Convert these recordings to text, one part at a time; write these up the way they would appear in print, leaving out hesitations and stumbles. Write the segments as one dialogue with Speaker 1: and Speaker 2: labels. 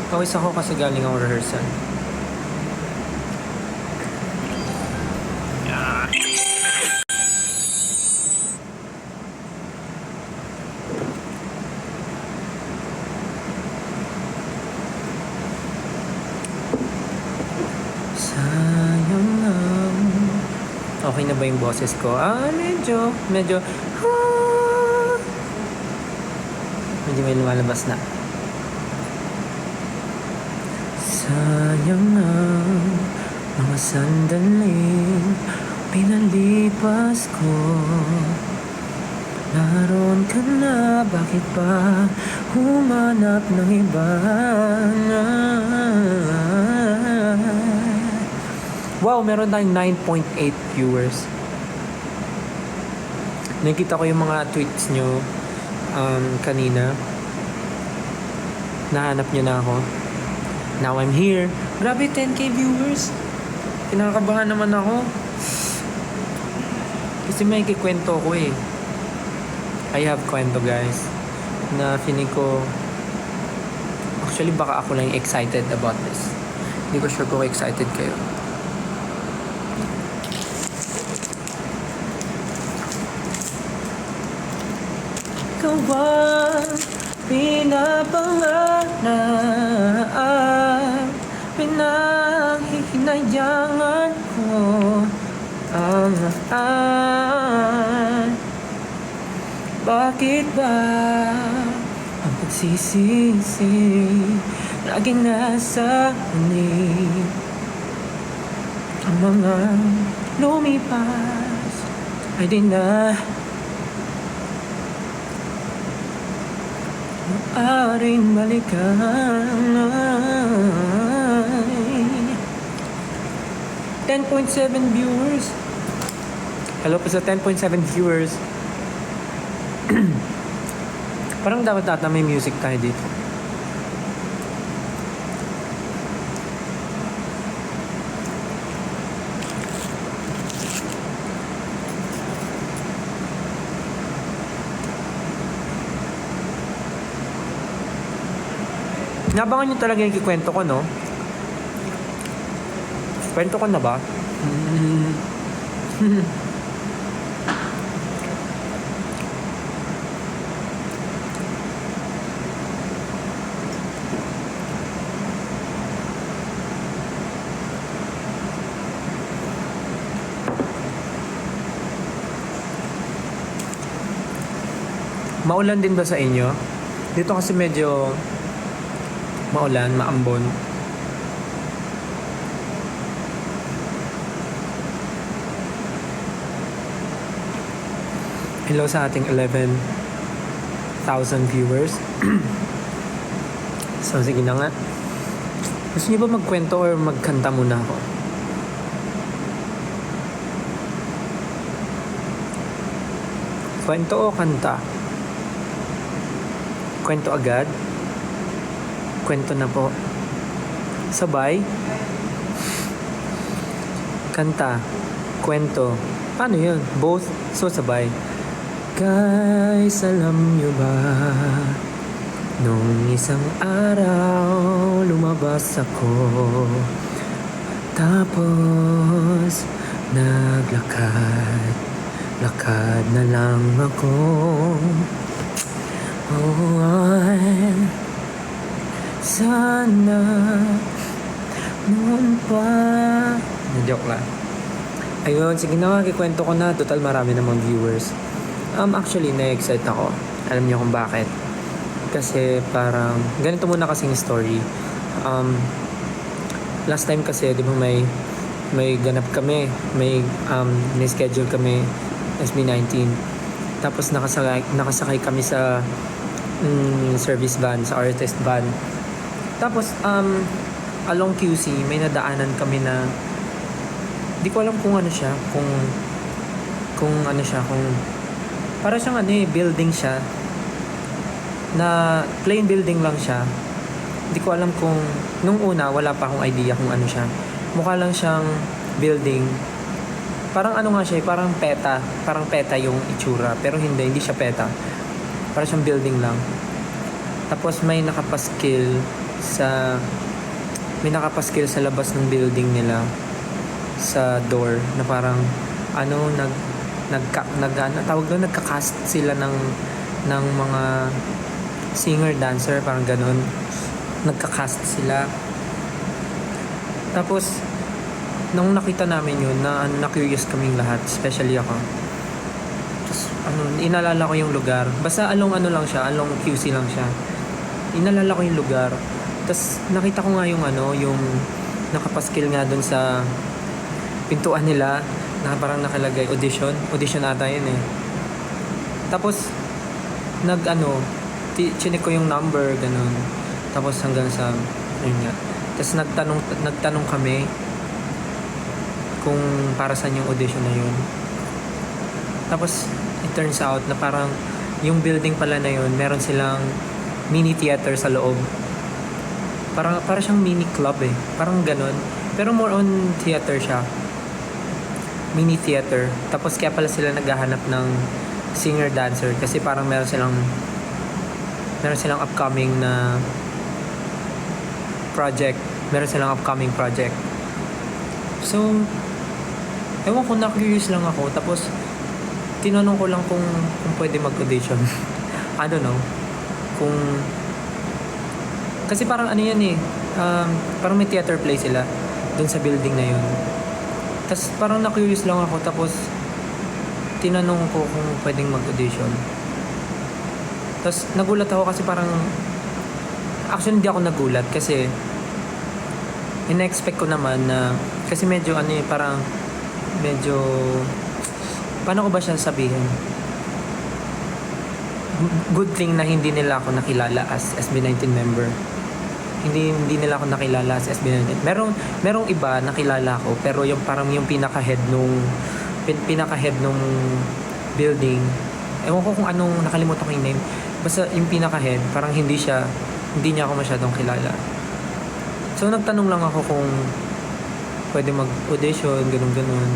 Speaker 1: Pawis ako kasi galing ako rehearsal. Sayang lang. Okay na ba yung boses ko? Medyo. Medyo may lumalabas na. Sayang ang mga sandaling pinalipas ko. Naroon ka na, bakit pa humanap ng iba? Wow, meron tayong 9.8 viewers. Nakita ko yung mga tweets nyo kanina. Nahanap nyo na ako. Now I'm here. Grabe, 10k viewers. Kinakabahan naman ako. Kasi may kikwento ko eh. I have kwento guys. Na feeling ko, actually baka ako lang excited about this. Hindi ko sure kung excited kayo. Ikaw ba pinapangarap, pinahihinayangan ko ang bakit ba ang pagsisisi laging nasa anin? Ang mga lumipas ay di na maaaring balikan. 10.7 viewers. Hello po sa 10.7 viewers. Parang dapat ata may music tayo dito. Nabangan nyo talaga yung kikwento ko, no? Kwento ko na ba? Maulan din ba sa inyo? Dito kasi medyo maulan, maambon. Hello sa ating 11,000 viewers. So sige na nga. Gusto niyo ba magkwento or magkanta muna ako? Kwento o kanta? Kwento agad? Kwento na po. Sabay? Kanta? Kwento? Paano yun? Both? So sabay. Guys, alam nyo ba? Nung isang araw, lumabas ako. Tapos, naglakad. Lakad na lang ako. Sana noon pa. Joke lang. Ayun, sige na nga, kikwento ko na. Total marami namang viewers. Actually, na-excite ako. Alam niyo kung bakit. Kasi parang, ganito muna kasing story. Last time kasi, di ba may ganap kami. May schedule kami, SB19. Tapos nakasakay kami sa service van, sa artist van. Tapos, along QC, may nadaanan kami na di ko alam kung ano siya, kung ano siya, kung para siyang building siya na plain building lang siya. Di ko alam kung nung una wala pa akong idea kung ano siya. Mukha lang siyang building. Parang ano nga siya, parang peta yung itsura, pero hindi siya peta. Parang siyang building lang. Tapos may nakapaskil sa may nakapaskil sa labas ng building nila sa door na parang ano tawag doon, nagka-cast sila ng mga singer dancer, parang ganun, nagka-cast sila. Tapos nung nakita namin yun, na curious kaming lahat, especially ako. Tapos inalala ko yung lugar, basta along QC lang siya. Inalala ko yung lugar. Tapos nakita ko nga yung nakapaskil nga dun sa pintuan nila na parang nakalagay audition ata yun eh. Tapos chinik ko yung number, ganun. Tapos hanggang sa ayun nga. Tapos nagtanong kami kung para saan yung audition na yun. Tapos it turns out na parang yung building pala na yun, meron silang mini theater sa loob. Para siyang mini club eh. Parang ganun. Pero more on theater siya. Mini theater. Tapos kaya pala sila naghahanap ng singer-dancer kasi parang meron silang upcoming na project. Meron silang upcoming project. So, ewan ko, na-curious lang ako. Tapos, tinanong ko lang kung pwede mag-audition. I don't know. Kasi parang ano yan eh. Parang may theater play sila dun sa building na yun. Tapos parang na-curious lang ako. Tapos tinanong ko kung pwedeng mag-audition. Tapos nagulat ako kasi parang actually hindi ako nagulat kasi ina-expect ko naman na kasi medyo parang medyo paano ko ba siya sabihin? Good thing na hindi nila ako nakilala as SB19 member. Hindi nila ako nakilala as SB19. Merong iba nakilala ko pero yung parang yung pinaka-head nung building. Ewan ko kung anong, nakalimutan ko yung name. Basta yung pinaka-head, parang hindi niya ako masyadong kilala. So nagtanong lang ako kung pwede mag-audition, ganun.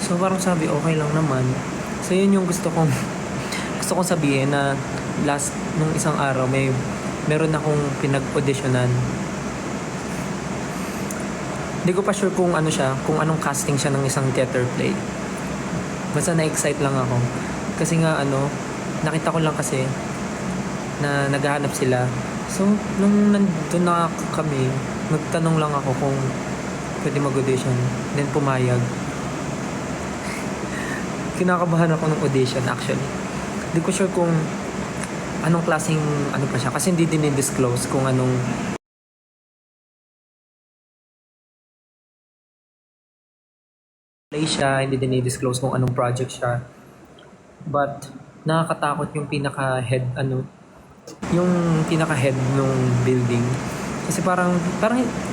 Speaker 1: So parang sabi, okay lang naman. So yun yung gusto kong sabihin na nung isang araw meron akong pinag-auditionan. Hindi ko pa sure kung anong casting siya ng isang theater play. Basta na-excite lang ako. Kasi nga nakita ko lang kasi na naghahanap sila. So nung nandun na kami, nagtanong lang ako kung pwede mag-audition. Then pumayag. Kinakabahan ako ng audition actually. Hindi ko sure kung anong klaseng pa siya kasi hindi din i-disclose kung anong play siya, hindi din i-disclose kung anong project siya. But nakakatakot yung pinaka-head yung pinaka-head nung building. Kasi parang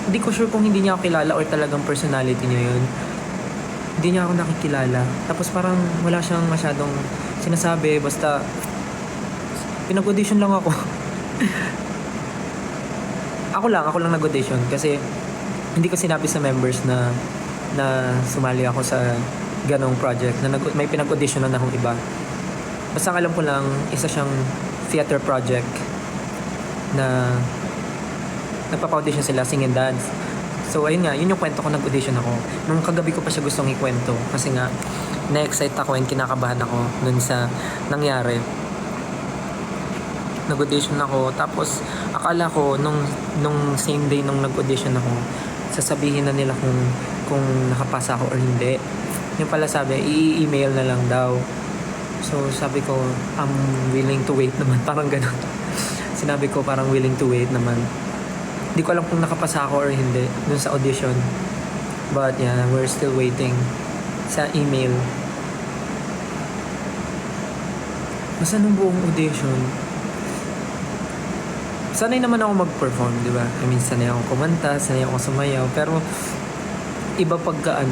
Speaker 1: hindi ko sure kung hindi niya ako kilala or talagang personality niya yun. Hindi niya ako nakikilala. Tapos parang wala siyang masyadong sinasabi, basta pinag-audition lang ako. Ako lang nag-audition kasi hindi ko sinabi sa members na sumali ako sa ganong project na may pinag-audition na akong iba. Basta alam ko lang isa siyang theater project na nagpapa-audition sila, sing and dance. So ayun nga, yun yung kwento ko, nag-audition ako. Nung kagabi ko pa siya gustong ikwento kasi nga na-excite ako and kinakabahan ako dun sa nangyari. Nag-audition ako, tapos akala ko nung same day nung nag-audition ako, sasabihin na nila kung nakapasa ako or hindi. Yung pala sabi, i-email na lang daw. So sabi ko, I'm willing to wait naman, parang ganun. Sinabi ko parang willing to wait naman. Hindi ko alam kung nakapasa ako or hindi dun sa audition. But yeah, we're still waiting sa email. Basta nung buong audition, sanay naman ako mag-perform, di ba? I mean, sanay ako kumanta, sanay ako sumayaw. Pero iba pagka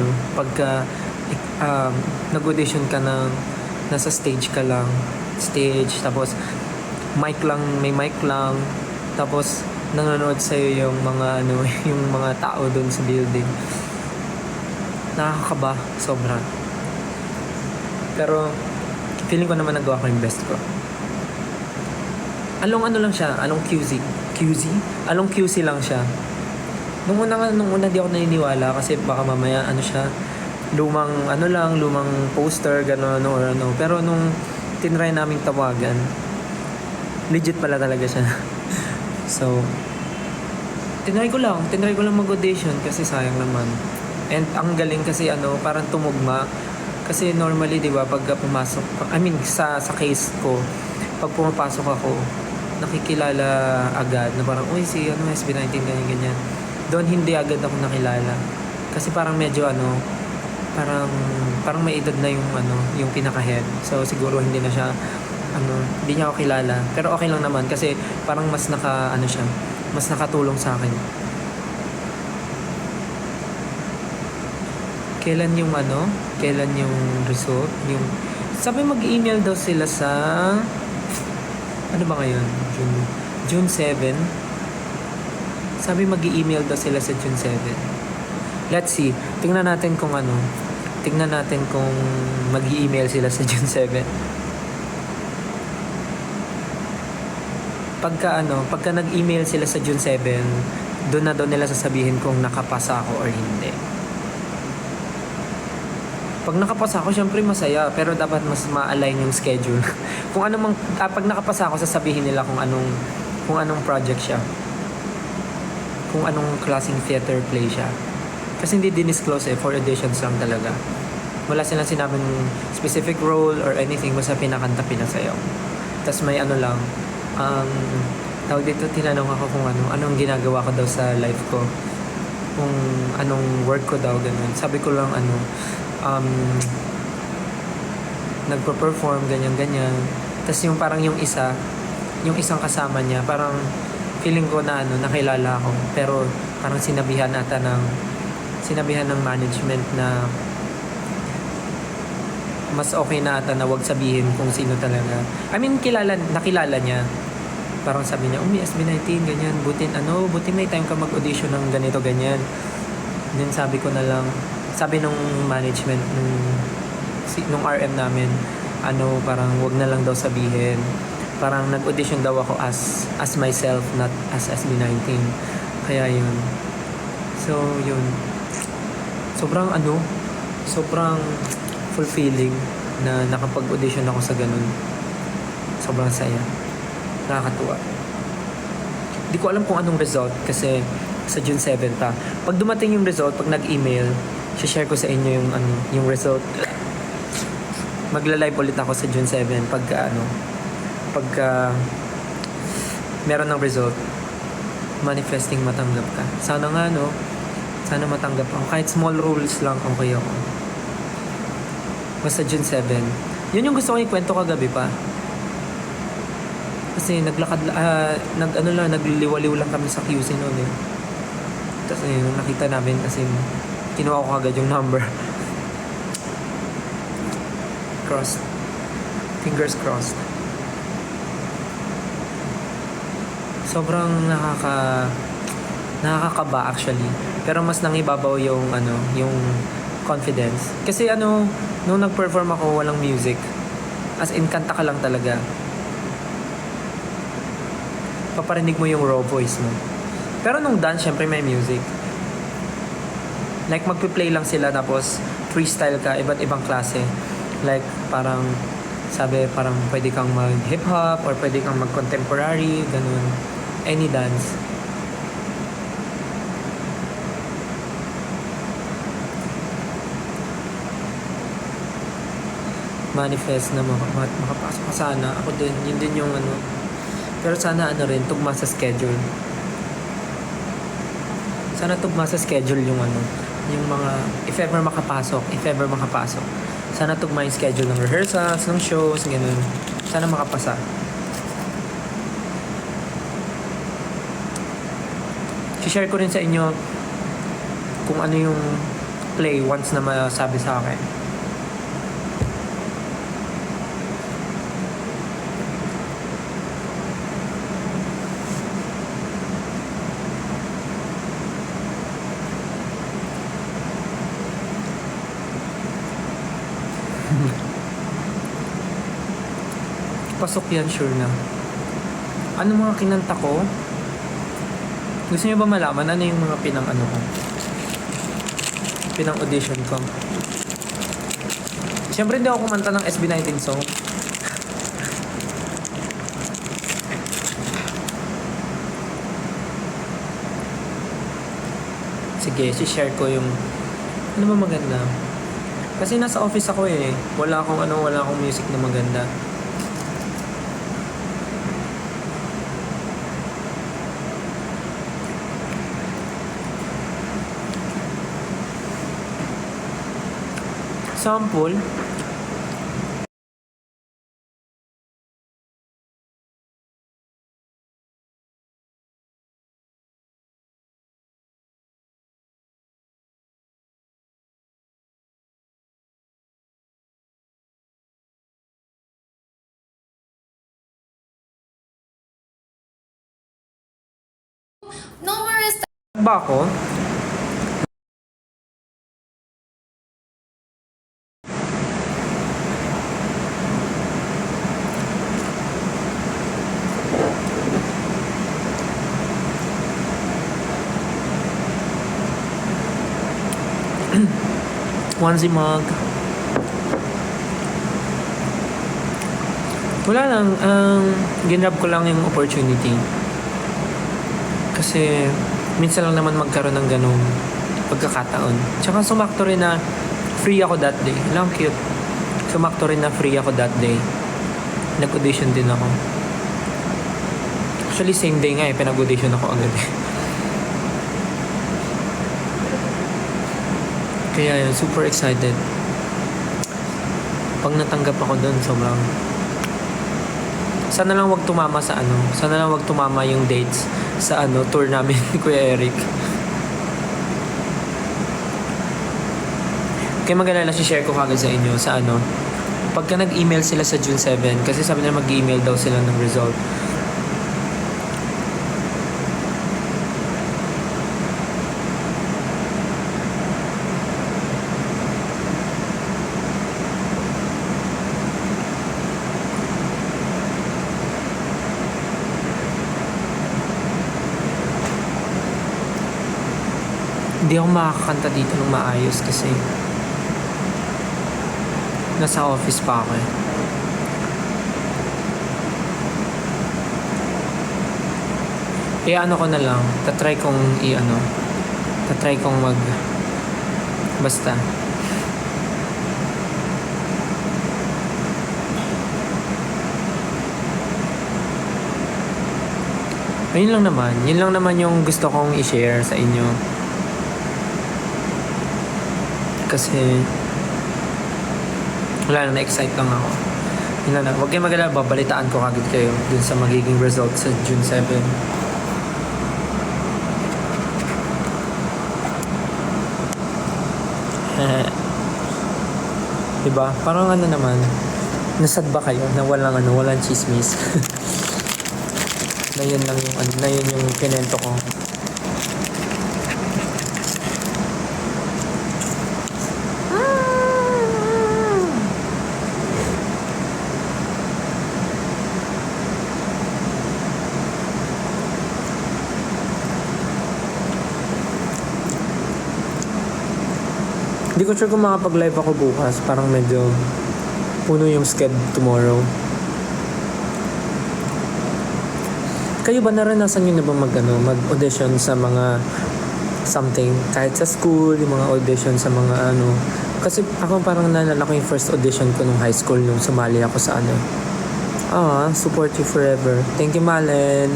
Speaker 1: nag-audition ka na nasa stage ka lang. Tapos may mic lang. Tapos nanonood sa'yo yung mga yung mga tao doon sa building. Nakakaba, sobra. Pero feeling ko naman nagawa ko yung best ko. Along lang siya, along QC QC? Along QC lang siya. Nung una di ako naniniwala kasi baka mamaya ano siya, lumang poster, gano'n, or ano. Pero nung tinry naming tawagan, legit pala talaga siya. So, tinry ko lang mag-audition kasi sayang naman. And ang galing kasi parang tumugma. Kasi normally, di ba, pag pumasok, sa case ko, pag pumapasok ako, nakikilala agad na parang, uy, si SB19, ganyan. Doon hindi agad ako nakilala. Kasi parang medyo parang may edad na yung pinaka-head. So siguro hindi na siya, hindi niya ako kilala. Pero okay lang naman kasi parang mas mas nakatulong sa akin. Kailan yung result? Sabi mag-email daw sila sa, ano ba ngayon? June 7. Sabi mag-email daw sila sa June 7. Let's see. Tingnan natin kung mag-email sila sa June 7. Pagka nag-email sila sa June 7, doon na daw nila sasabihin kung nakapasa ako or hindi. Pag nakapasa ako, syempre masaya, pero dapat mas ma-align yung schedule. Pag nakapasa ako, sasabihin nila kung anong project siya. Kung anong klaseng theater play siya. Kasi hindi dinisclose for auditions lang talaga. Wala silang sinabing specific role or anything, basta pinakanta, pinasayaw. Tapos may tawag dito, tinanong ako kung anong ginagawa ko daw sa life ko. Kung anong work ko daw, ganun. Sabi ko lang nagpo-perform, ganyan. Tapos yung parang yung isang kasama niya, parang feeling ko na nakilala ako. Pero parang sinabihan ng management na mas okay na ata na wag sabihin kung sino talaga. Nakilala niya. Parang sabi niya, SB19, ganyan, buti may time ka mag-audition ng ganito, ganyan. Then sabi ko na lang, sabi nung management, nung RM namin, parang wag na lang daw sabihin. Parang nag-audition daw ako as myself, not as SB19. Kaya yun. So, yun. Sobrang fulfilling na nakapag-audition ako sa ganun. Sobrang saya. Nakakatuwa. Hindi ko alam kung anong result kasi sa June 7 pa. Pag dumating yung result, pag nag-email, share ko sa inyo yung result. Magla-live ulit ako sa June 7 pagka meron ng result. Manifesting matanggap ka. Sana matanggap ako. Kahit small roles lang, okay ako. Basta June 7. Yun yung gusto ko ikwento kagabi pa. Kasi nagliliwaliw lang kami sa QC noon eh. Tapos nakita namin kasi kinuha ko agad yung number. Crossed. Fingers crossed. Sobrang nakakaba actually. Pero mas nangibabaw yung confidence. Kasi nung nag-perform ako walang music. As in kanta ka lang talaga. Paparinig mo yung raw voice mo. Pero nung dance, syempre may music. Like magpi-play lang sila tapos freestyle ka, iba't ibang klase. Like parang pwede kang mag-hip hop or pwede kang mag-contemporary, ganun. Any dance. Manifest na makapasok ka sana. Ako din, yun din yung pero sana rin, tugma sa schedule. Sana tugma sa schedule yung mga, if ever makapasok. Sana tugma yung schedule ng rehearsals, ng shows, ganun. Sana makapasa. I-share ko rin sa inyo kung ano yung play once na masabi sa akin. Pasok yan, sure na. Ano mga kinanta ko? Gusto niyo ba malaman ano yung mga pinang-ano ko? Pinang-audition ko? Siyempre hindi ako kumanta ng SB19 song. Sige, share ko yung ano ba maganda. Kasi nasa office ako eh. Wala akong music na maganda. Sample.
Speaker 2: No more
Speaker 1: Ba ako? Onesie mug. Wala lang, ginrab ko lang yung opportunity. Kasi minsan lang naman magkaroon ng ganong pagkakataon. Tsaka sumakto rin na free ako that day. Lang cute. Sumakto rin na free ako that day. Nag-audition din ako. Actually, same day nga eh, pinag-audition ako agad eh. Kaya yun, super excited. Pag natanggap ako doon, sobrang... Sana lang wag tumama sa ano. Sana lang wag tumama yung dates sa ano, tour namin ni Kuya Eric. Kaya mag-alala, share ko kagad sa inyo sa ano. Pagka nag-email sila sa June 7, kasi sabi nila mag-email daw sila ng result. Hindi ako makakanta dito ng maayos kasi nasa office pa ako eh. Ano ko na lang, tatry kong mag basta. Yun lang naman yung gusto kong i-share sa inyo. Kasi wala na-excite lang ako. Yun na lang. Huwag kayong mag-alala, babalitaan ko kagad kayo dun sa magiging result sa June 7. Diba? Parang ano naman, nasad ba kayo na walang chismis? na yun lang yung na yun yung kinento ko. Hindi ko sure kung makapag-live ako bukas. Parang medyo puno yung schedule tomorrow. Kayo ba naranasan nyo na ba mag-audition sa mga something? Kahit sa school, yung mga audition sa mga ano. Kasi ako parang naalala ko yung first audition ko nung high school nung sumali ako sa ano. Support you forever. Thank you, Malen.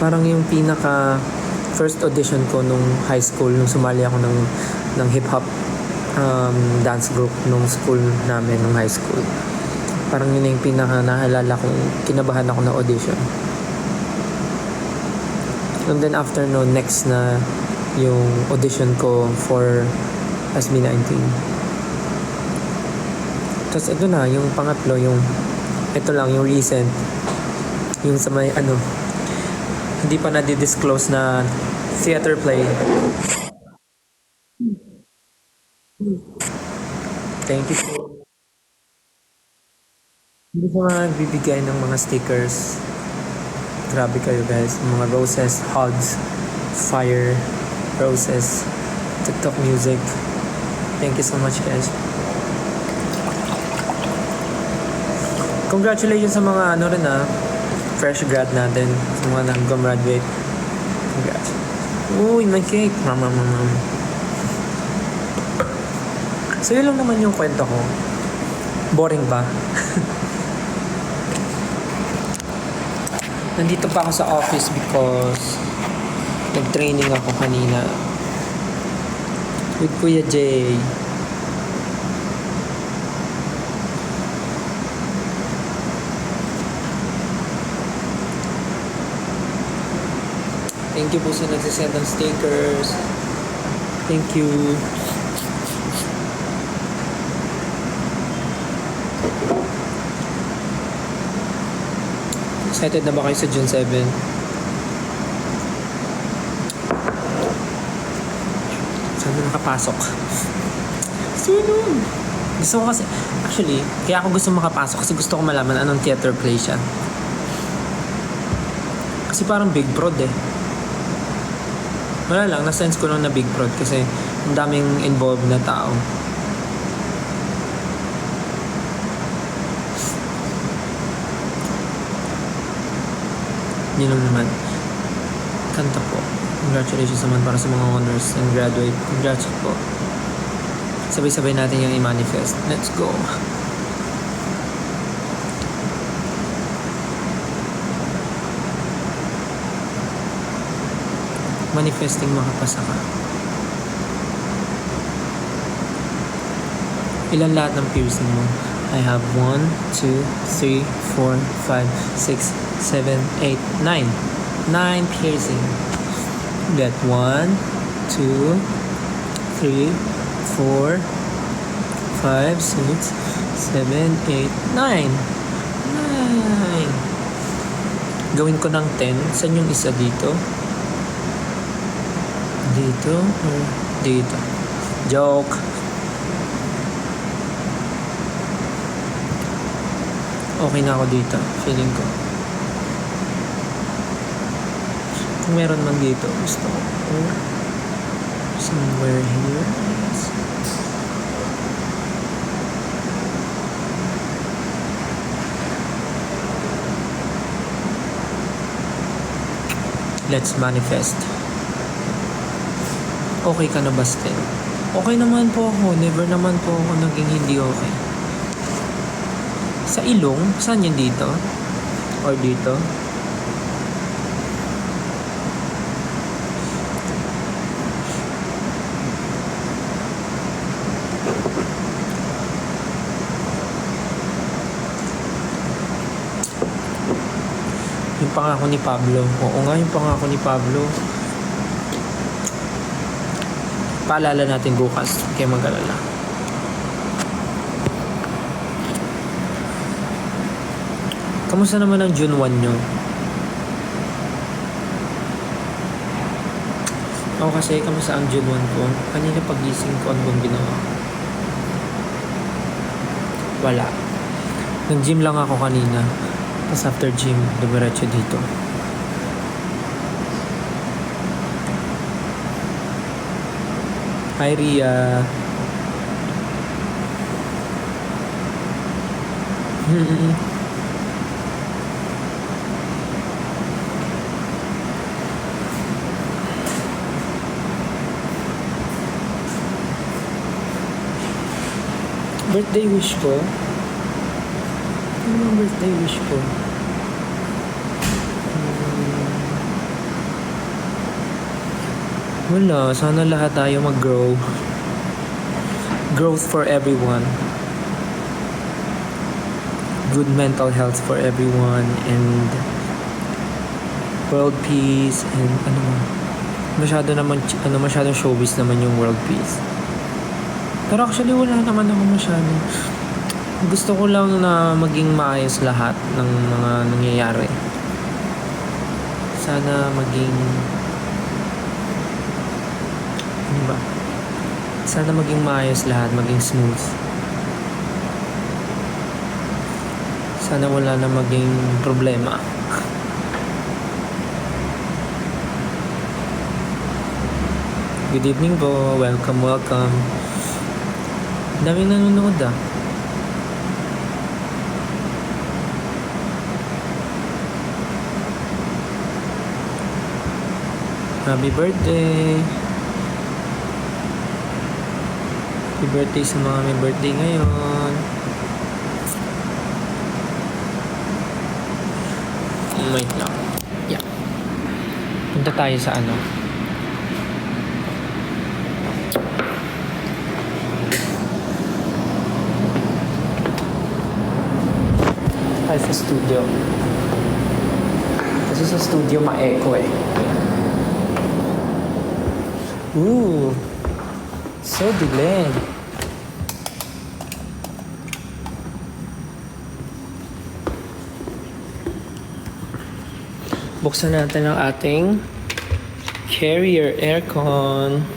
Speaker 1: Parang yung pinaka first audition ko nung high school, nung sumali ako ng hip-hop dance group nung school namin, nung high school. Parang yun yung pinaka nahalala kong kinabahan ako ng audition. And then after no, next na yung audition ko for SB19. Tapos ito na, yung pangatlo, ito lang, yung recent. Yung sa may hindi pa na-disclose na theater play. Thank you po. Hindi ko nga nagbibigay ng mga stickers. Grabe kayo guys. Mga roses, hugs, fire, roses, TikTok music. Thank you so much guys. Congratulations sa mga ano rin fresh grad natin. Sa mga nag-graduate. Congrats. Uy, may cake. So yun lang naman yung kwento ko. Boring ba? Nandito pa ako sa office because nag-training ako kanina with Kuya Jay. Thank you po sa nagsisend ng stickers. Thank you. Excited na ba kayo sa June 7? Saan na nakapasok? Sunod! Gusto ko kasi, actually, kaya ako gusto makapasok kasi gusto ko malaman anong theater play siya. Kasi parang big prod eh. Wala lang, na-sense ko lang na big prod kasi ang daming involved na tao. Yun lang naman. Kanta po. Congratulations naman para sa mga honors and graduate. Congrats po. Sabay-sabay natin yung i-manifest. Let's go. Manifesting makapasa ka. Ilan lahat ng piercing mo? I have 1, 2, 3, 4, 5, 6, 7, 8, 9. 9 piercing. Get 1, 2, 3, 4, 5, 6, 7, 8, 9. 9. Gawin ko ng 10. Saan yung isa dito? Dito or dito? Joke. Okay na ako dito. Feeling ko. Kung meron man dito, gusto ko. Or somewhere here. Let's manifest. Okay ka na ba still? Okay naman po ako. Never naman po ako naging hindi okay. Sa ilong? Saan yun dito? Or dito? Yung pangako ni Pablo. Oo nga, yung pangako ni Pablo. Paalala natin bukas. Kaya mag-alala. Kamusta naman ang June 1 nyo? Ako kasi, kamusta ang June 1 ko? Kanina pagising ko, ano bang ginawa? Wala. Nag-gym lang ako kanina. Tapos after gym, dumiretso dito. Hi, Ria. Birthday wish ko? Ano ang birthday wish ko? Wala. Sana lahat tayo mag-grow. Growth for everyone. Good mental health for everyone. And world peace. And ano mo. Masyadong showbiz naman yung world peace. Pero actually wala naman ako masyado. Gusto ko lang na maging maayos lahat ng mga nangyayari. Sana maging ano ba? Sana maging maayos lahat, maging smooth. Sana wala na maging problema. Good evening po. Welcome, welcome. Daming nanonood ah. Happy birthday. Happy birthday sa mga may birthday ngayon. Wait lang. Yeah. Punta tayo sa ano. Tayo sa studio. Kasi sa studio ma-echo eh. Ooh. So dilim. Buksan natin ang ating carrier aircon.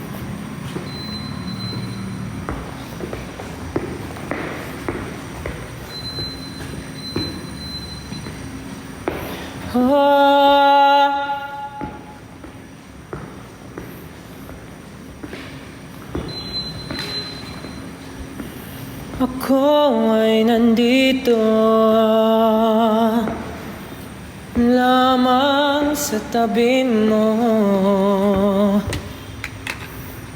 Speaker 1: Ako ay nandito lamang sa tabi mo,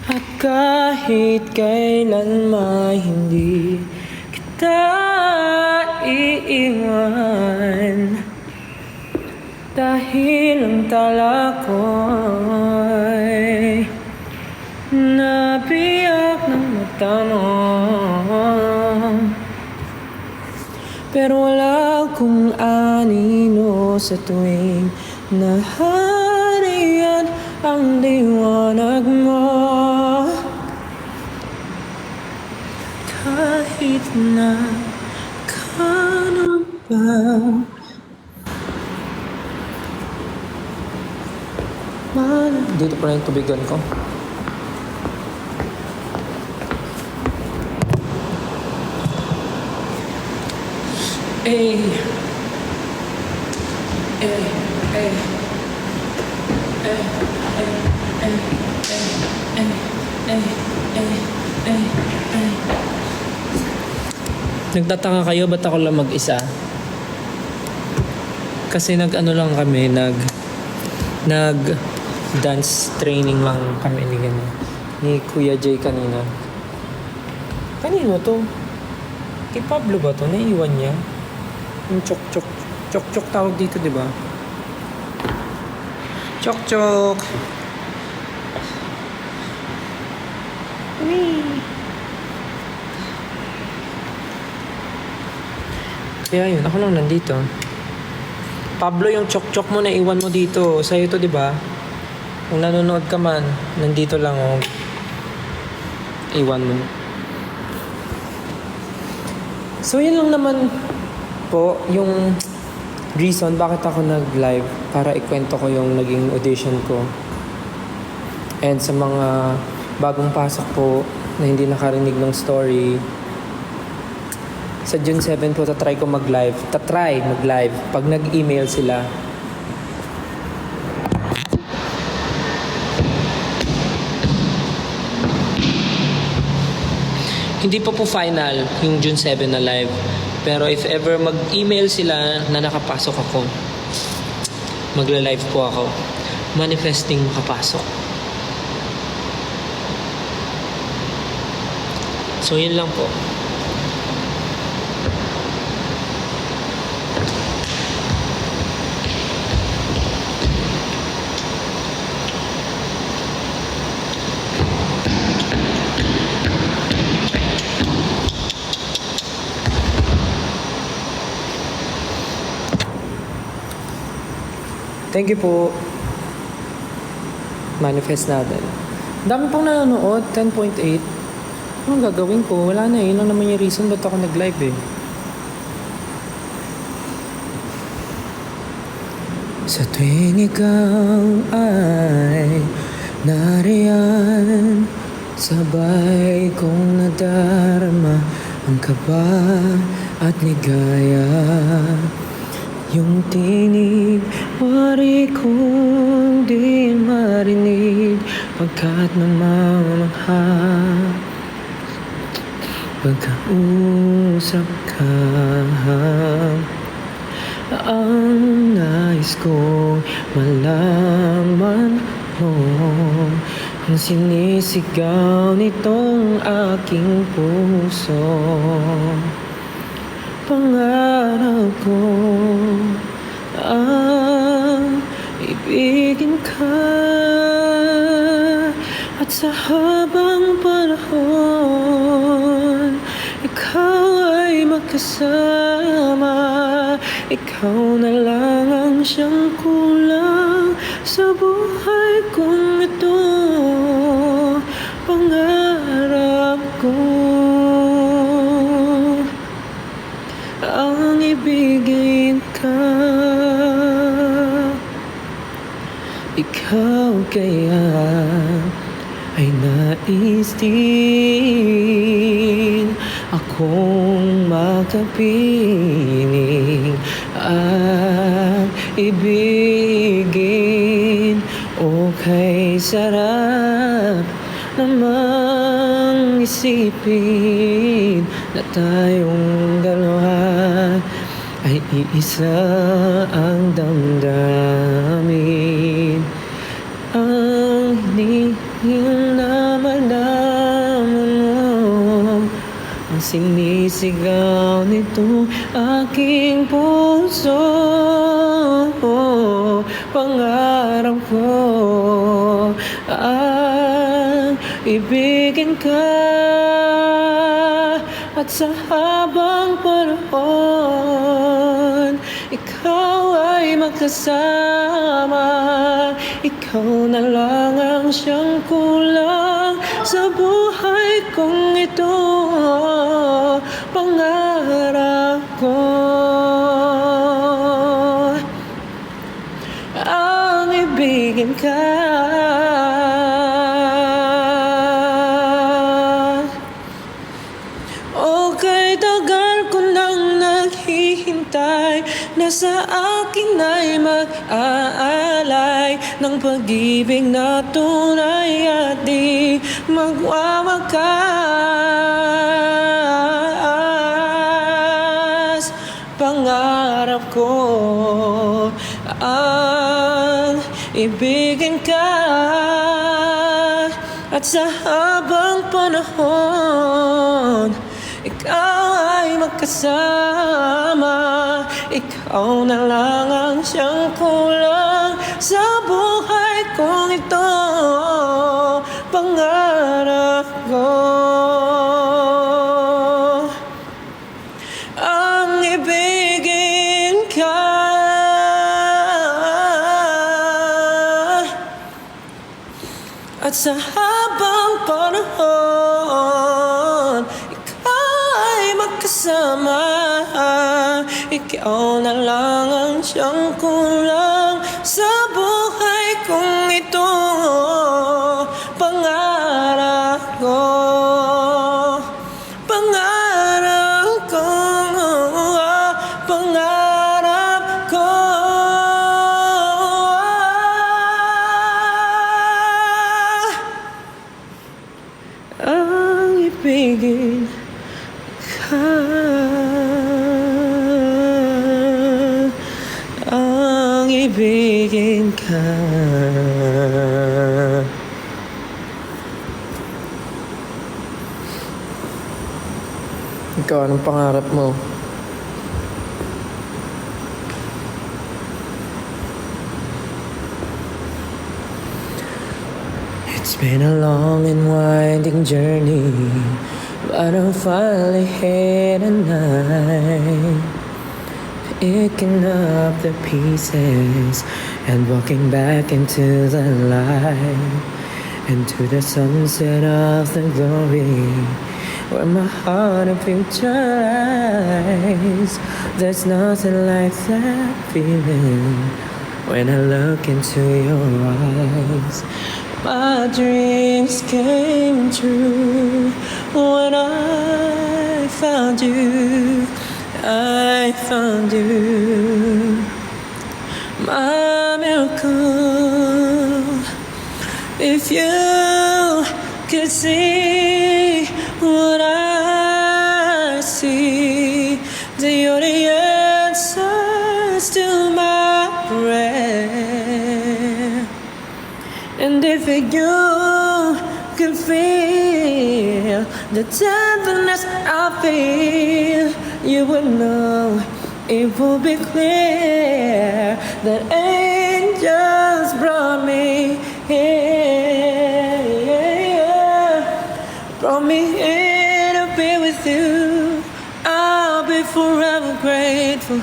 Speaker 1: at kahit kailan may hindi kita iiwan, dahil ang tala ko'y nabiyak ng mata mo. Pero wala akong anino sa tuwing nahariyan ang liwanag mo. Kahit na kano pa. Dito pala yung tubigan ko. Ay. Ay. Ay. Ay. Ay. Ay. Ay. Ay. Ay. Ay. Ay. Nagtataka kayo ba't ako lang mag-isa? Kasi nag-ano lang kami, nag dance training lang kami ni Kuya Jay kanina. Kanino to? Kay Pablo ba to? Naiiwan niya? Yung chok-chok. Chok-chok tawag dito, di ba? Chok-chok! Wee! Kaya yun, ako lang nandito. Pablo, yung chok-chok mo naiwan mo dito. Sa'yo to, di ba? Kung nanonood ka man, nandito lang, oh. Iwan mo. So, yun lang naman po yung reason bakit ako nag-live, para ikwento ko yung naging audition ko. And sa mga bagong pasok po na hindi nakarinig ng story, sa June 7 po tatry ko mag-live. Tatry mag-live pag nag-email sila. Hindi pa po final yung June 7 na live. Pero if ever mag-email sila na nakapasok ako, magla-live po ako. Manifesting makapasok. So yun lang po. Thank you po. Manifest natin. Dami pong nanonood, 10.8. Anong gagawin ko? Wala na eh. Yun lang naman yung reason ba't ako nag-live eh. Sa tuwing ikaw ay nariyan, sabay kong nadarama ang kaba at ligaya. Yung tinig, wari kong di marinig pagkat namamangha pagkausap ka. Ang nais ko malaman mo ang sinisigaw nitong aking puso. Pangarap ko ang ibigin ka, at sa habang panahon ikaw ay magkasama. Ikaw na lang ang siyang kulang sa buhay kong ito. Pangarap ko ang ibigin ka. Ikaw kaya ay nais din akong makapiling at ibigin. O kay sarap namang isipin na tayong dalawa ay iisa ang damdamin. Ang hinihing na malaman mo ang sinisigaw nito aking puso. Pangarap ko ang ibigin ka, at sa habang panahon ikaw ay magkasama. Ikaw na lang ang siyang kulang sa buhay kong ito. Pangarap ko ang ibigin ka. Okay, tagal ko nang naghihintay na sa akin ay mag-aalay ng pag-ibig na tunay at di magwawakas. Pangarap ko ang ibigin ka, at sa habang panahon ikaw ay magkasama. Ikaw na lang ang siyang kulang sa buhay kong ito. Pangarap ko ang ibigin ka, at sa habang panahon ikaw ay magkasama. Ikaw na lang ang siyang kulang sa buhay kong ito. Pangarap ko, pangarap ko, pangarap ko ang ibigin ka, ang ibigin ka. Ikaw, anong pangarap mo? It's been a long and winding journey, but I'm finally here tonight, picking up the pieces and walking back into the light, into the sunset of the glory, where my heart and future lies. There's nothing like that feeling when I look into your eyes. My dreams came true when I found you. I found you, my miracle. If If you could see what I see, then you're the answers to my prayer. And if you could feel the tenderness I feel, you would know it will be clear that angels brought me here, brought me here to be with you. I'll be forever grateful,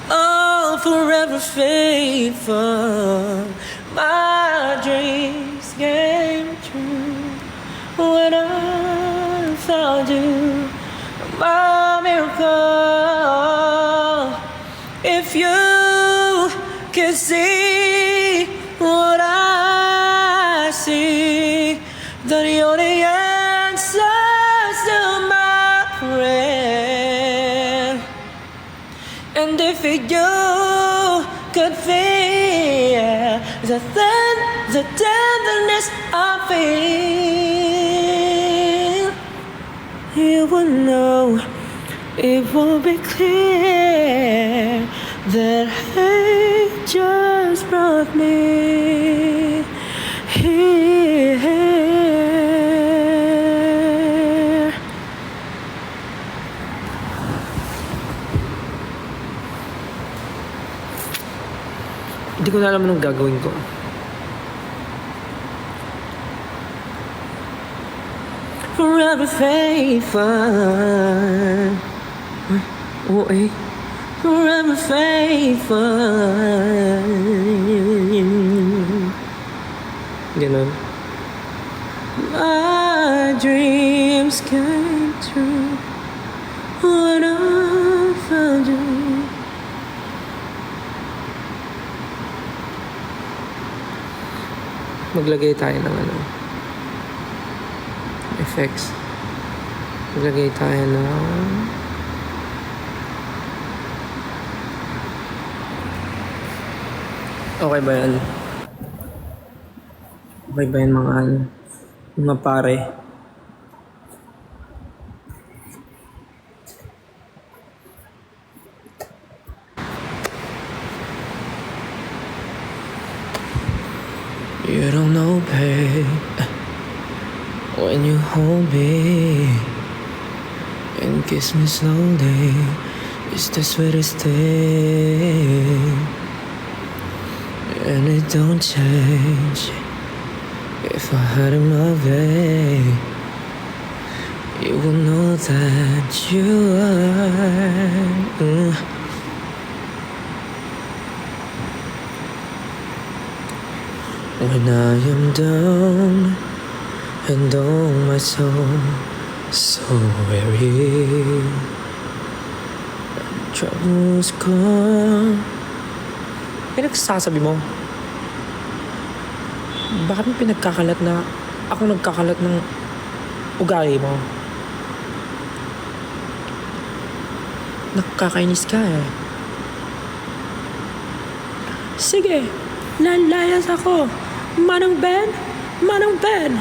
Speaker 1: oh, forever faithful. My dreams came true when I found you, my miracle. If you could see what I see, then you're the answers to my prayer. And if you could feel the tenderness I feel, you would know it will be clear that angels brought me here. Hindi ko na alam anong gagawin ko. Forever faithful. Oo eh. Forever faithful. Ganun. My dreams came true when I found you. Maglagay tayo ng effects. Maglagay tayo ng okay ba yan? Okay ba yan mga pare? You don't know, babe, when you hold me and kiss me slowly, it's the sweetest thing. And it don't change if I had it my way. You will know that you are. When I am down and oh my soul so weary, troubles come. Pinagsasabi mo? Bakit mo pinagkakalat na ako nagkakalat ng ugali mo? Nakakainis ka eh. Sige, lalayas ako. Manang Ben! Manang Ben!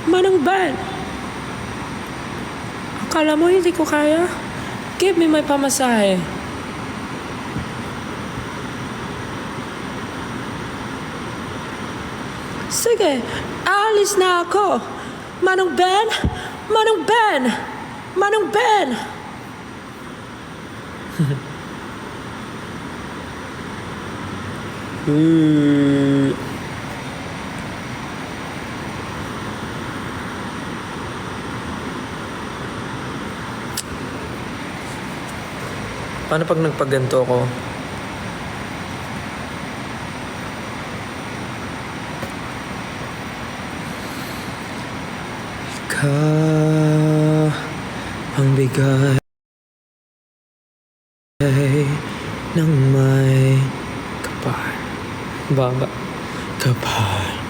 Speaker 1: Manang Ben! Akala mo hindi ko kaya? Give me my pamasahe. Sige, alis na ako. Manang Ben! Manang Ben! Manang Ben! Paano pag nagpaganto ko? Ikaw ang bigay ng may kapal. Baba. Kapal.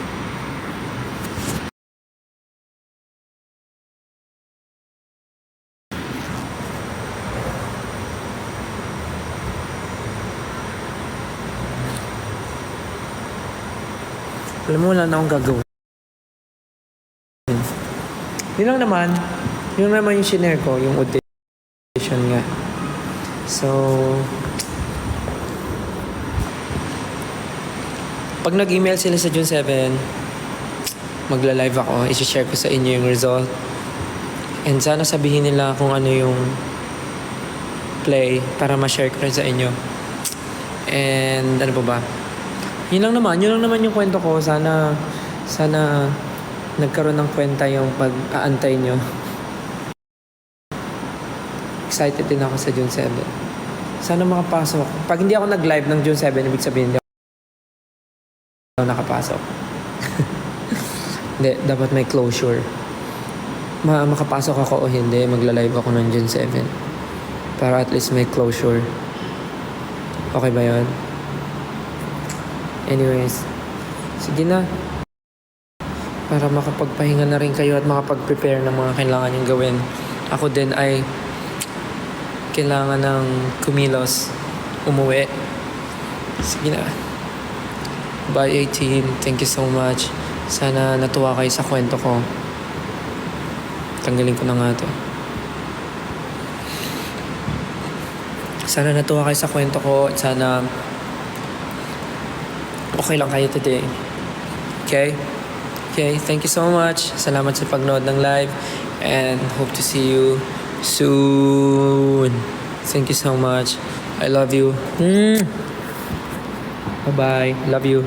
Speaker 1: Alam mo, wala na akong gagawin. Yun lang naman. Yun lang naman yung shinare ko, yung audition nga. So, pag nag-email sila sa June 7, magla-live ako. I-share ko sa inyo yung result. And sana sabihin nila kung ano yung play para ma-share ko rin sa inyo. And ano pa ba? Yun lang naman yung kwento ko. Sana nagkaroon ng kwenta yung pag-aantay nyo. Excited din ako sa June 7. Sana makapasok. Pag hindi ako nag-live ng June 7, ibig sabihin hindi ako nakapasok. Hindi, dapat may closure. Makapasok ako o hindi, magla-live ako ng June 7. Para at least may closure. Okay ba yun? Anyways, sige na. Para makapagpahinga na rin kayo at makapag-prepare ng mga kailangan yung gawin. Ako din ay kailangan ng kumilos, umuwi. Sige na. Bye 18. Thank you so much. Sana natuwa kayo sa kwento ko. Tanggalin ko na nga to. Sana natuwa kayo sa kwento ko at sana okay lang kayo today. Okay? Okay, thank you so much. Salamat sa pagnood ng live and hope to see you soon. Thank you so much. I love you. Bye-bye. Love you.